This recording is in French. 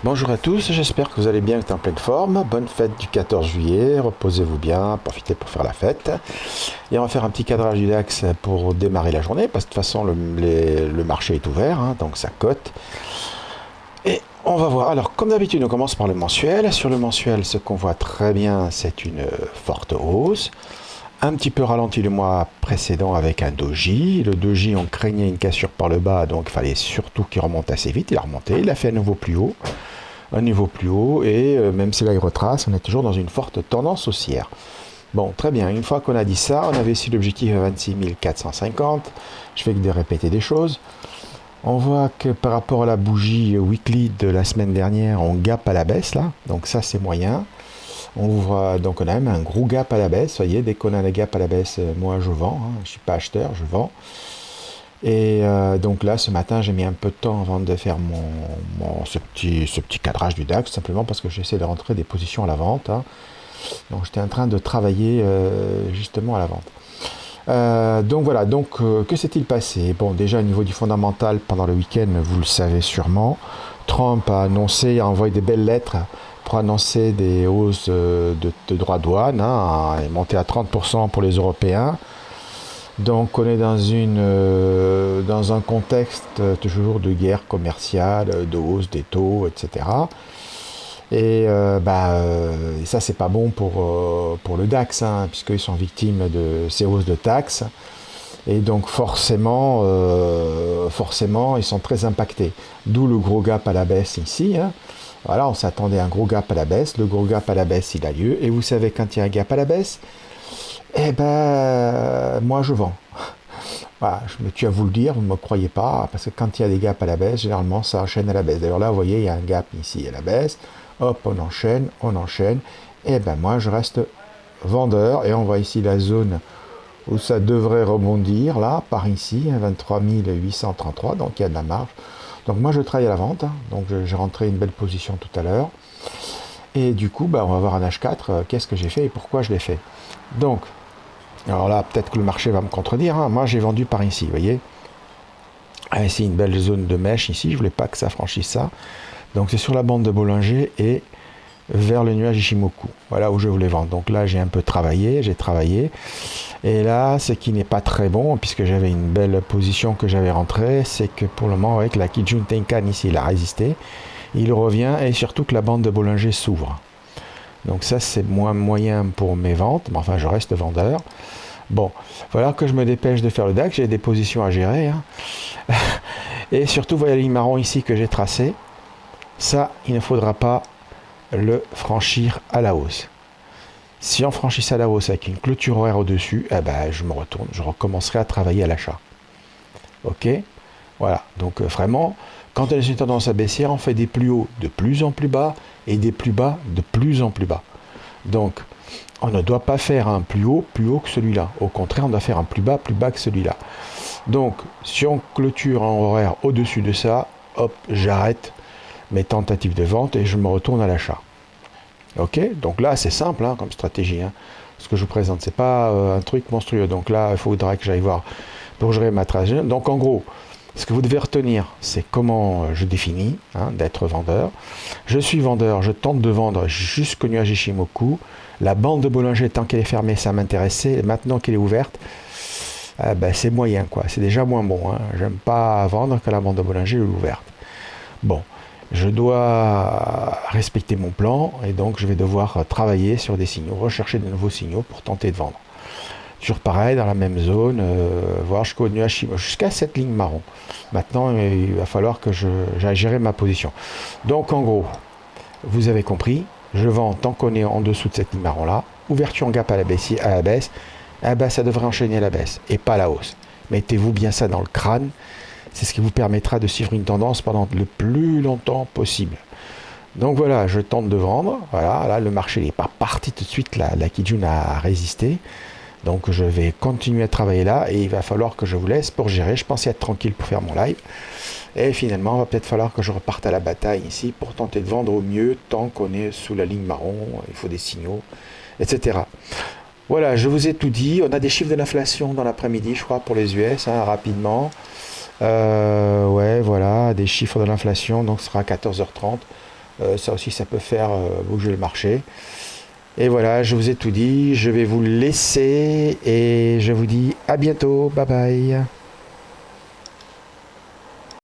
Bonjour à tous, j'espère que vous allez bien, que vous êtes en pleine forme. Bonne fête du 14 juillet, reposez-vous bien, profitez pour faire la fête. Et on va faire un petit cadrage du DAX pour démarrer la journée, parce que de toute façon le marché est ouvert, hein, donc ça cote. Et on va voir, alors comme d'habitude on commence par le mensuel. Sur le mensuel, ce qu'on voit très bien, c'est une forte hausse. Un petit peu ralenti le mois précédent avec un doji. Le doji, on craignait une cassure par le bas, donc il fallait surtout qu'il remonte assez vite. Il a remonté, il a fait un nouveau plus haut. Un niveau plus haut, et même si là il retrace, on est toujours dans une forte tendance haussière. Bon, très bien, une fois qu'on a dit ça, on avait ici l'objectif à 26 450. Je fais que de répéter des choses. On voit que par rapport à la bougie weekly de la semaine dernière, on gap à la baisse là, donc ça c'est moyen. On voit donc on a même un gros gap à la baisse. Vous voyez, dès qu'on a le gap à la baisse, moi je vends, hein, je ne suis pas acheteur, je vends. Et donc là, ce matin, j'ai mis un peu de temps avant de faire ce petit cadrage du DAX, simplement parce que j'essaie de rentrer des positions à la vente, hein. Donc j'étais en train de travailler justement à la vente. Donc voilà, que s'est-il passé? Bon, déjà au niveau du fondamental, pendant le week-end, vous le savez sûrement, Trump a envoyé des belles lettres pour annoncer des hausses de droits de douane, hein, est monté à 30% pour les Européens. Donc on est dans un contexte toujours de guerre commerciale, de hausse des taux, etc. Et ça c'est pas bon pour le DAX, hein, puisqu'ils sont victimes de ces hausses de taxes. Et donc forcément ils sont très impactés. D'où le gros gap à la baisse ici, hein. Voilà, on s'attendait à un gros gap à la baisse. Le gros gap à la baisse, il a lieu. Et vous savez, quand il y a un gap à la baisse, eh ben, moi je vends. Voilà, je me tue à vous le dire, vous ne me croyez pas, parce que quand il y a des gaps à la baisse, généralement ça enchaîne à la baisse. D'ailleurs là, vous voyez, il y a un gap ici à la baisse. Hop, on enchaîne. Et ben moi je reste vendeur. Et on voit ici la zone où ça devrait rebondir, là, par ici, 23 833, donc il y a de la marge. Donc moi je travaille à la vente, hein. Donc j'ai rentré une belle position tout à l'heure. Et du coup, on va voir un H4, qu'est-ce que j'ai fait et pourquoi je l'ai fait. Donc, alors là, peut-être que le marché va me contredire, hein. Moi j'ai vendu par ici, vous voyez. Ah, ici, une belle zone de mèche ici, je voulais pas que ça franchisse ça. Donc c'est sur la bande de Bollinger et vers le nuage Ishimoku. Voilà où je voulais vendre. Donc là, j'ai un peu travaillé, Et là, ce qui n'est pas très bon, puisque j'avais une belle position que j'avais rentrée, c'est que pour le moment, avec la Kijun Tenkan ici, il a résisté. Il revient et surtout que la bande de Bollinger s'ouvre. Donc ça, c'est moins moyen pour mes ventes, mais enfin, je reste vendeur. Bon, il va falloir que je me dépêche de faire le DAX, j'ai des positions à gérer, hein. Et surtout, vous voyez la ligne marron ici que j'ai tracée. Ça, il ne faudra pas le franchir à la hausse. Si on franchissait à la hausse avec une clôture horaire au-dessus, je me retourne, je recommencerai à travailler à l'achat. Ok? Voilà, donc vraiment, quand on est sur une tendance à baissière, on fait des plus hauts de plus en plus bas et des plus bas de plus en plus bas. Donc, on ne doit pas faire un plus haut que celui-là. Au contraire, on doit faire un plus bas que celui-là. Donc, si on clôture en horaire au-dessus de ça, hop, j'arrête mes tentatives de vente et je me retourne à l'achat. Ok, donc là c'est simple, hein, comme stratégie, hein. Ce que je vous présente, c'est pas un truc monstrueux. Donc là, il faudra que j'aille voir pour gérer ma trajectoire. Donc en gros, ce que vous devez retenir, c'est comment je définis, hein, d'être vendeur. Je suis vendeur, je tente de vendre jusqu'au nuage Ishimoku. La bande de Bollinger, tant qu'elle est fermée, ça m'intéressait. Maintenant qu'elle est ouverte, c'est moyen, quoi. C'est déjà moins bon, hein. J'aime pas vendre quand la bande de Bollinger est ouverte. Bon. Je dois respecter mon plan et donc je vais devoir travailler sur des signaux, rechercher de nouveaux signaux pour tenter de vendre. Toujours pareil, dans la même zone, voir jusqu'au nuage, jusqu'à cette ligne marron. Maintenant, il va falloir que j'aille gérer ma position. Donc en gros, vous avez compris, je vends tant qu'on est en dessous de cette ligne marron là. Ouverture en gap à la baisse, ça devrait enchaîner à la baisse et pas à la hausse. Mettez-vous bien ça dans le crâne. C'est ce qui vous permettra de suivre une tendance pendant le plus longtemps possible. Donc voilà, je tente de vendre. Voilà, là le marché n'est pas parti tout de suite. La Kijun a résisté. Donc je vais continuer à travailler là et il va falloir que je vous laisse pour gérer. Je pensais être tranquille pour faire mon live. Et finalement, il va peut-être falloir que je reparte à la bataille ici pour tenter de vendre au mieux tant qu'on est sous la ligne marron. Il faut des signaux, etc. Voilà, je vous ai tout dit. On a des chiffres de l'inflation dans l'après-midi, je crois, pour les US, hein, rapidement. Ouais, voilà, des chiffres de l'inflation, donc ce sera à 14h30. Ça aussi, ça peut faire bouger le marché. Et voilà, je vous ai tout dit. Je vais vous laisser et je vous dis à bientôt. Bye bye.